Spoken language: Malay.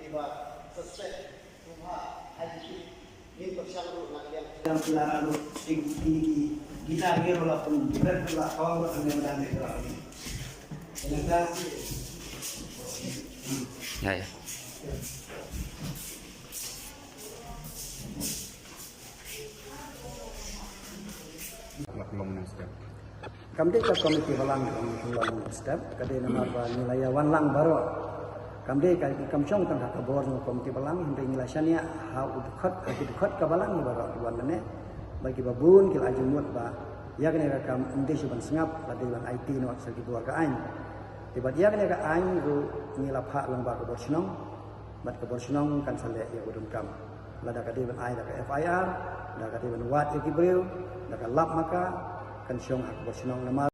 kiba suspect rumah haji ini bersyarat nak yang pelaran tinggi kita gero la pun berat la kawal ang dan ini. Ternyata ya. Kami ke komiti halang step kade nama nilai wanlang baru kami ke kamcong tangga kabor komiti balang hingga nilainya hau udkhot ke balang baru wan ne bagi babun kil ajumut ba ya kene kam inde suban sengap kade wan IT no sagi keluarga ain tiba dia kene ka ain ru nilapha lang ba kabor snong bat kabor snong kan sale ya udun kam lada kade wan ai da FIR da kade wan wat ikibril da lap maka kan syong kabor snong nama